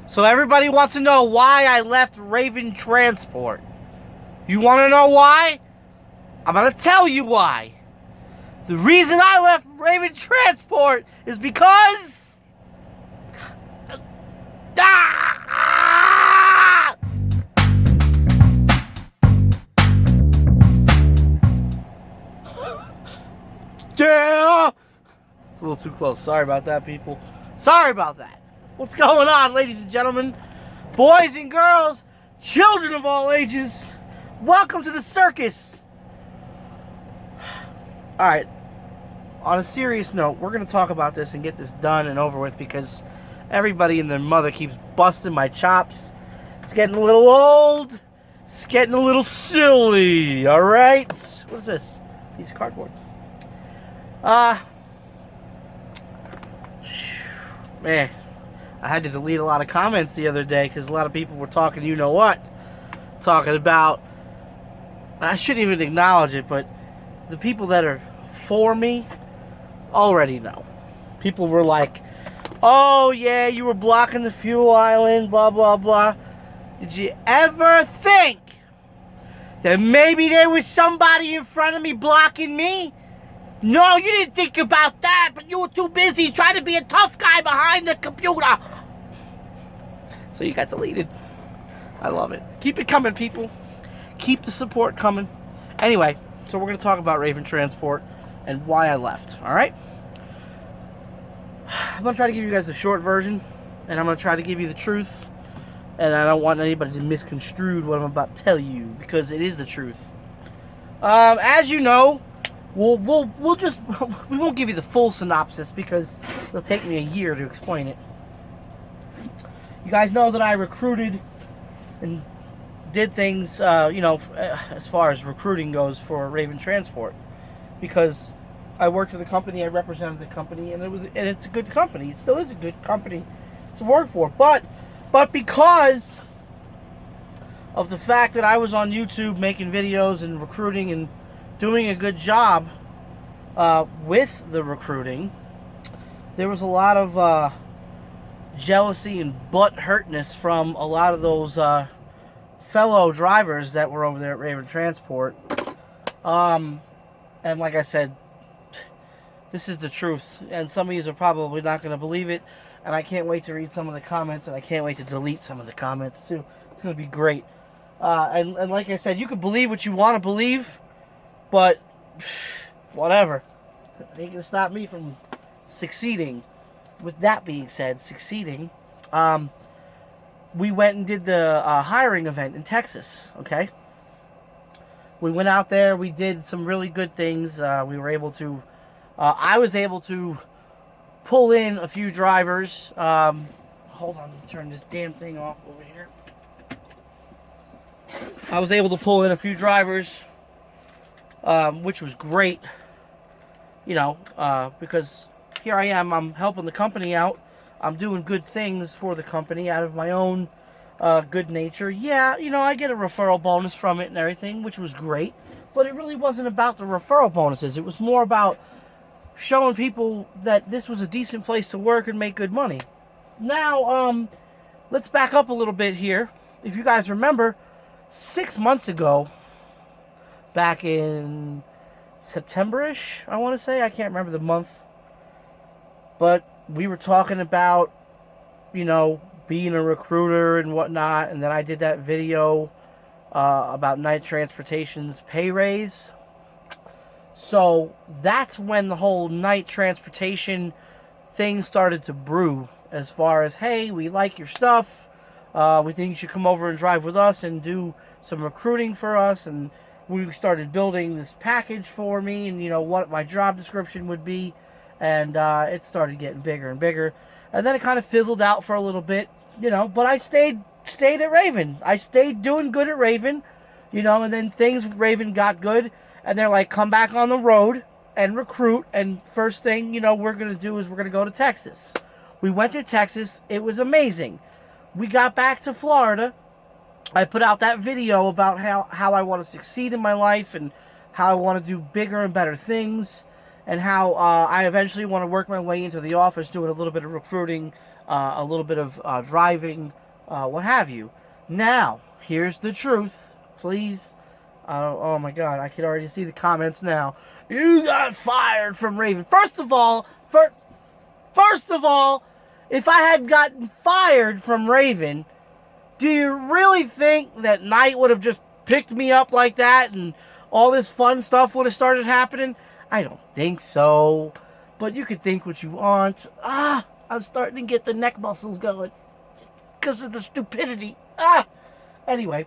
So everybody wants to know why I left Raven Transport. You want to know why? I'm going to tell you why. The reason I left Raven Transport is because... Yeah! It's a little too close. Sorry about that, people. Sorry about that. What's going on, ladies and gentlemen? Boys and girls, children of all ages, welcome to the circus. Alright, on a serious note, we're going to talk about this and get this done and over with because everybody and their mother keeps busting my chops. It's getting a little old. It's getting a little silly, alright? What is this? Piece of cardboard. Man, I had to delete a lot of comments the other day because a lot of people were talking, you know what? Talking about, I shouldn't even acknowledge it, but the people that are for me already know. People were like, oh yeah, you were blocking the fuel island, blah, blah, blah. Did you ever think that maybe there was somebody in front of me blocking me? No, you didn't think about that, but you were too busy trying to be a tough guy behind the computer. So you got deleted. I love it. Keep it coming, people. Keep the support coming. Anyway, so we're going to talk about Raven Transport and why I left, all right? I'm going to try to give you guys the short version, and I'm going to try to give you the truth, and I don't want anybody to misconstrue what I'm about to tell you, because it is the truth. As you know, we won't give you the full synopsis because it'll take me a year to explain it. You guys know that I recruited and did things, as far as recruiting goes for Raven Transport, because I worked for the company, I represented the company, and it's a good company. It still is a good company to work for, but because of the fact that I was on YouTube making videos and recruiting and doing a good job with the recruiting, there was a lot of jealousy and butt-hurtness from a lot of those fellow drivers that were over there at Raven Transport. And like I said, this is the truth, and some of you are probably not going to believe it, and I can't wait to read some of the comments, and I can't wait to delete some of the comments too. It's going to be great. And like I said, you can believe what you want to believe, but whatever. It ain't gonna stop me from succeeding. With that being said, succeeding, we went and did the hiring event in Texas, okay? We went out there, we did some really good things. We were able to, I was able to pull in a few drivers. Hold on, let me turn this damn thing off over here. I was able to pull in a few drivers, which was great, because here I am, I'm helping the company out. I'm doing good things for the company out of my own good nature. Yeah, I get a referral bonus from it and everything, which was great, but it really wasn't about the referral bonuses. It was more about showing people that this was a decent place to work and make good money. Now, let's back up a little bit here. If you guys remember, 6 months ago, back in September-ish, I want to say. I can't remember the month. But we were talking about, being a recruiter and whatnot. And then I did that video about Night Transportation's pay raise. So that's when the whole Night Transportation thing started to brew. As far as, hey, we like your stuff. We think you should come over and drive with us and do some recruiting for us. And we started building this package for me and, what my job description would be. And it started getting bigger and bigger. And then it kind of fizzled out for a little bit, but I stayed at Raven. I stayed doing good at Raven, and then things with Raven got good. And they're like, come back on the road and recruit. And first thing, we're going to do is we're going to go to Texas. We went to Texas. It was amazing. We got back to Florida. I put out that video about how I want to succeed in my life and how I want to do bigger and better things, and how I eventually want to work my way into the office doing a little bit of recruiting a little bit of driving, what have you. Now, here's the truth. Please. Oh my God, I can already see the comments now. You got fired from Raven. First of all, if I had gotten fired from Raven, do you really think that Knight would have just picked me up like that and all this fun stuff would have started happening? I don't think so. But you could think what you want. I'm starting to get the neck muscles going because of the stupidity. Anyway.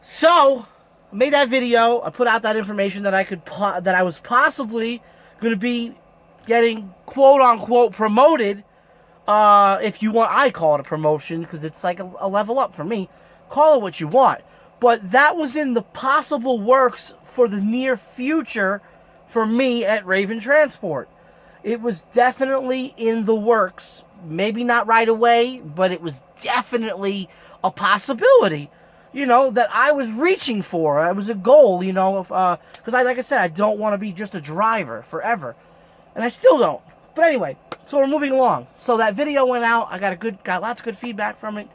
So, I made that video. I put out that information that I was possibly going to be getting quote-unquote promoted. If you want, I call it a promotion because it's like a level up for me. Call it what you want. But that was in the possible works for the near future for me at Raven Transport. It was definitely in the works. Maybe not right away, but it was definitely a possibility, that I was reaching for. It was a goal, because like I said, I don't want to be just a driver forever. And I still don't. But anyway, so we're moving along. So that video went out. I got lots of good feedback from it.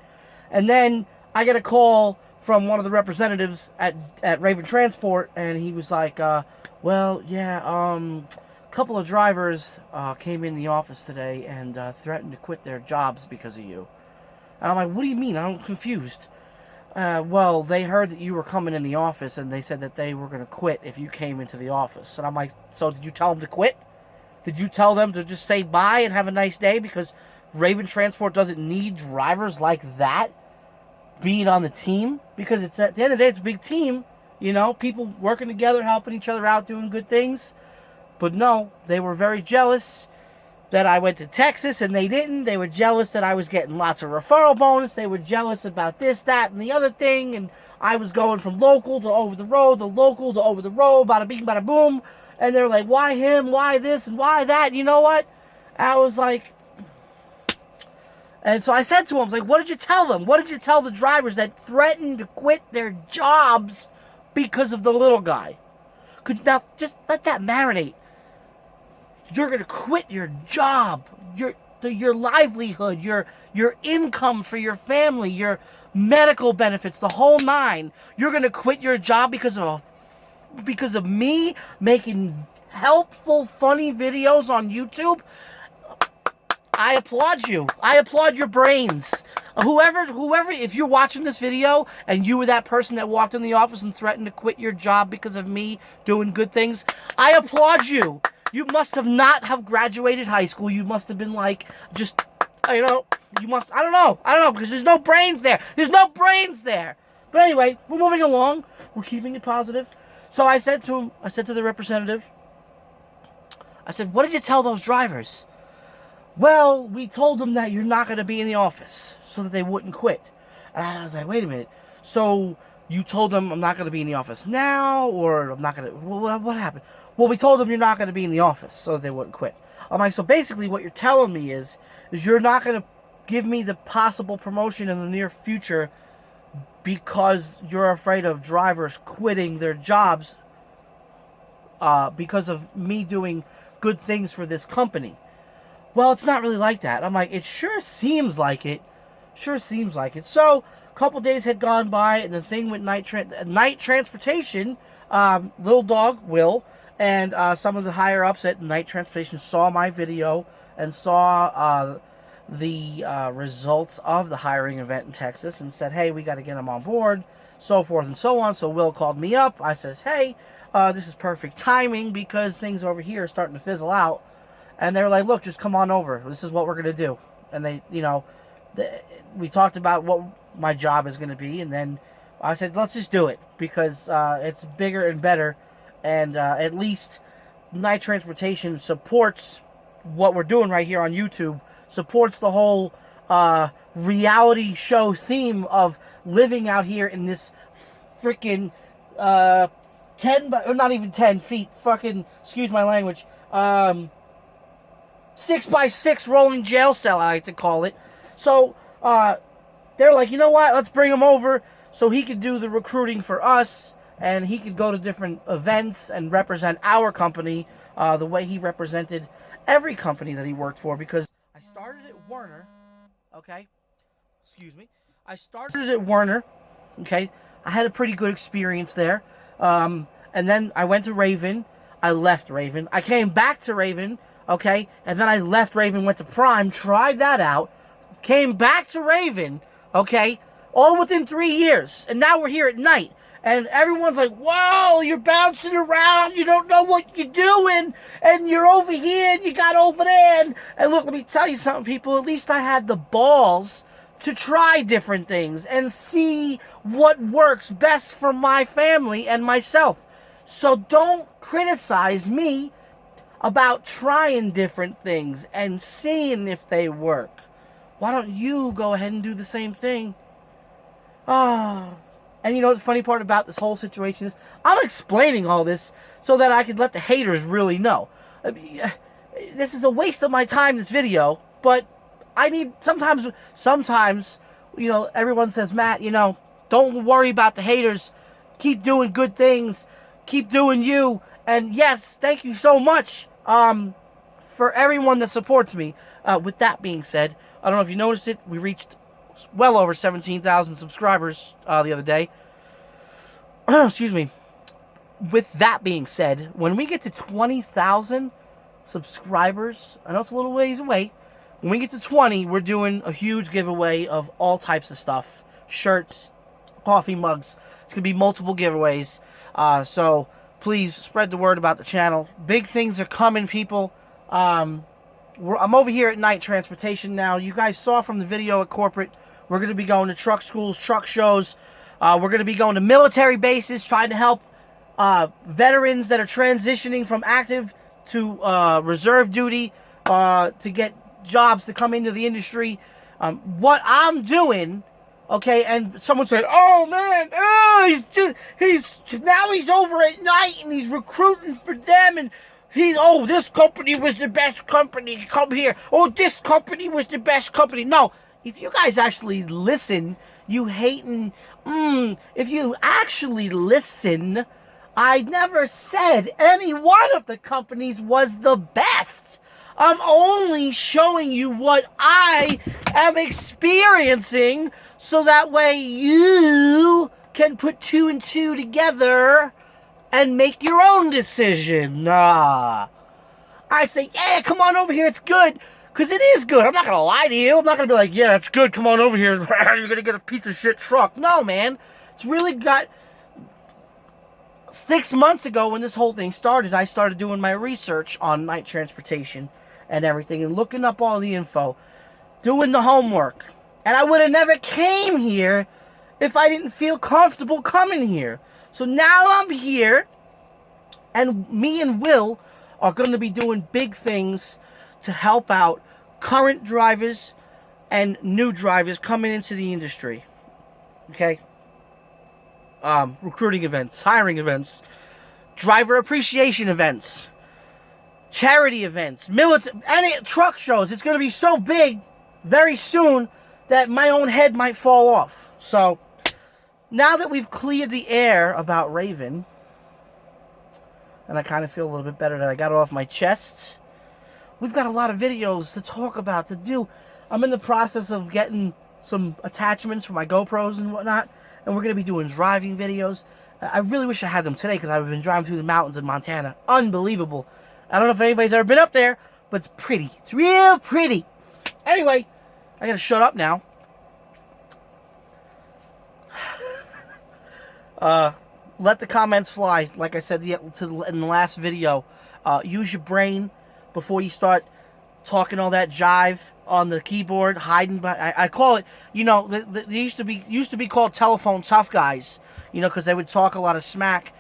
And then I get a call from one of the representatives at Raven Transport, and he was like, well, yeah, a couple of drivers came in the office today and threatened to quit their jobs because of you. And I'm like, what do you mean? I'm confused. Well, they heard that you were coming in the office, and they said that they were going to quit if you came into the office. And I'm like, so did you tell them to quit? Did you tell them to just say bye and have a nice day because Raven Transport doesn't need drivers like that being on the team? Because it's at the end of the day, it's a big team, people working together, helping each other out, doing good things. But no, they were very jealous that I went to Texas and they didn't. They were jealous that I was getting lots of referral bonus. They were jealous about this, that, and the other thing. And I was going from local to over the road, to local to over the road, bada bing, bada boom. And they're like, why him, why this, and why that? You know what? I was like... And so I said to him, I was like, what did you tell them? What did you tell the drivers that threatened to quit their jobs because of the little guy? Could you now just let that marinate? You're going to quit your job, your livelihood, your income for your family, your medical benefits, the whole nine. You're going to quit your job because of me making helpful, funny videos on YouTube? I applaud you. I applaud your brains. Whoever, if you're watching this video and you were that person that walked in the office and threatened to quit your job because of me doing good things, I applaud you. You must have not have graduated high school. You must have been like, just, you must, I don't know, because there's no brains there. There's no brains there. But anyway, we're moving along. We're keeping it positive. So I said to the representative, I said, what did you tell those drivers? Well, we told them that you're not going to be in the office so that they wouldn't quit. And I was like, wait a minute. So you told them I'm not going to be in the office now, or I'm not going to... What happened? Well, we told them you're not going to be in the office so that they wouldn't quit. I'm like, so basically what you're telling me is you're not going to give me the possible promotion in the near future because you're afraid of drivers quitting their jobs because of me doing good things for this company. Well, it's not really like that. I'm like, it sure seems like it. Sure seems like it. So, a couple days had gone by, and the thing with night transportation, Little Dog, Will, and some of the higher-ups at Night Transportation saw my video and saw the results of the hiring event in Texas and said, hey, we got to get him on board, so forth and so on. So Will called me up. I says, hey, this is perfect timing because things over here are starting to fizzle out. And they were like, look, just come on over. This is what we're going to do. And they, we talked about what my job is going to be. And then I said, let's just do it because it's bigger and better. And at least Night Transportation supports what we're doing right here on YouTube, supports the whole reality show theme of living out here in this freaking 10, or not even 10 feet, fucking, excuse my language, 6x6 rolling jail cell, I like to call it. So, they're like, you know what, let's bring him over so he could do the recruiting for us, and he could go to different events and represent our company the way he represented every company that he worked for, because I started at Werner, okay? Excuse me. I started at Werner, okay? I had a pretty good experience there. And then I went to Raven. I left Raven. I came back to Raven, okay? And then I left Raven, went to Prime, tried that out, came back to Raven, okay? All within 3 years. And now we're here at night. And everyone's like, whoa, you're bouncing around, you don't know what you're doing, and you're over here, and you got over there. And look, let me tell you something, people. At least I had the balls to try different things and see what works best for my family and myself. So don't criticize me about trying different things and seeing if they work. Why don't you go ahead and do the same thing? And you know the funny part about this whole situation is I'm explaining all this so that I could let the haters really know. I mean, this is a waste of my time, this video, but I need, sometimes, you know, everyone says, Matt, you know, don't worry about the haters. Keep doing good things. Keep doing you. And yes, thank you so much for everyone that supports me. With that being said, I don't know if you noticed it, we reached well over 17,000 subscribers the other day. Excuse me. With that being said, when we get to 20,000 subscribers, I know it's a little ways away. When we get to 20, we're doing a huge giveaway of all types of stuff. Shirts, coffee mugs. It's going to be multiple giveaways. So please spread the word about the channel. Big things are coming, people. I'm over here at Night Transportation now. You guys saw from the video at corporate, we're going to be going to truck schools, truck shows. We're going to be going to military bases, trying to help veterans that are transitioning from active to reserve duty to get jobs to come into the industry. What I'm doing, okay, and someone said, oh man, he's over at Night and he's recruiting for them, and this company was the best company, come here. Oh, this company was the best company. No, if you guys actually listen, you hating, if you actually listen, I never said any one of the companies was the best. I'm only showing you what I am experiencing so that way you can put 2 and 2 together and make your own decision. I say, yeah, come on over here, it's good, because it is good. I'm not going to lie to you. I'm not going to be like, yeah, it's good, come on over here. You're going to get a piece of shit truck. No, man. It's really got... 6 months ago when this whole thing started, I started doing my research on Night Transportation and everything and looking up all the info, doing the homework. And I would have never came here if I didn't feel comfortable coming here. So now I'm here, and me and Will are going to be doing big things to help out current drivers and new drivers coming into the industry. Okay? Recruiting events, hiring events, driver appreciation events, charity events, military, any truck shows. It's going to be so big very soon that my own head might fall off. So now that we've cleared the air about Raven, and I kind of feel a little bit better that I got it off my chest, we've got a lot of videos to talk about, to do. I'm in the process of getting some attachments for my GoPros and whatnot, and we're going to be doing driving videos. I really wish I had them today because I've been driving through the mountains in Montana. Unbelievable. I don't know if anybody's ever been up there, but it's pretty. It's real pretty. Anyway, I got to shut up now. Let the comments fly. Like I said in the last video, use your brain before you start talking all that jive on the keyboard, hiding by, I call it, you know, they used to be called telephone tough guys, you know, because they would talk a lot of smack,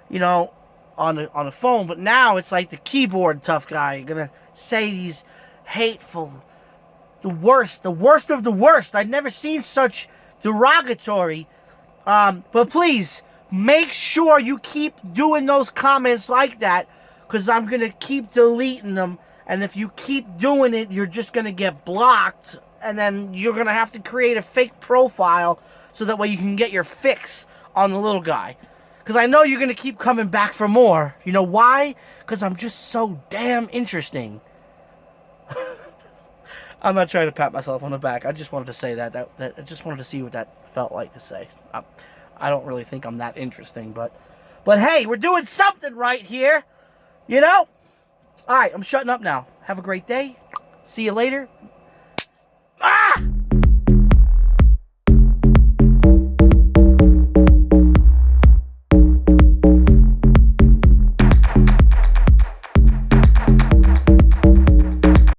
you know, on the phone. But now it's like the keyboard tough guy. You're gonna say these hateful, the worst of the worst. I've never seen such derogatory. But please make sure you keep doing those comments like that, because I'm gonna keep deleting them. And if you keep doing it, you're just going to get blocked. And then you're going to have to create a fake profile so that way you can get your fix on the little guy. Because I know you're going to keep coming back for more. You know why? Because I'm just so damn interesting. I'm not trying to pat myself on the back. I just wanted to say that I just wanted to see what that felt like to say. I don't really think I'm that interesting, but hey, we're doing something right here, you know? All right, I'm shutting up now. Have a great day. See you later.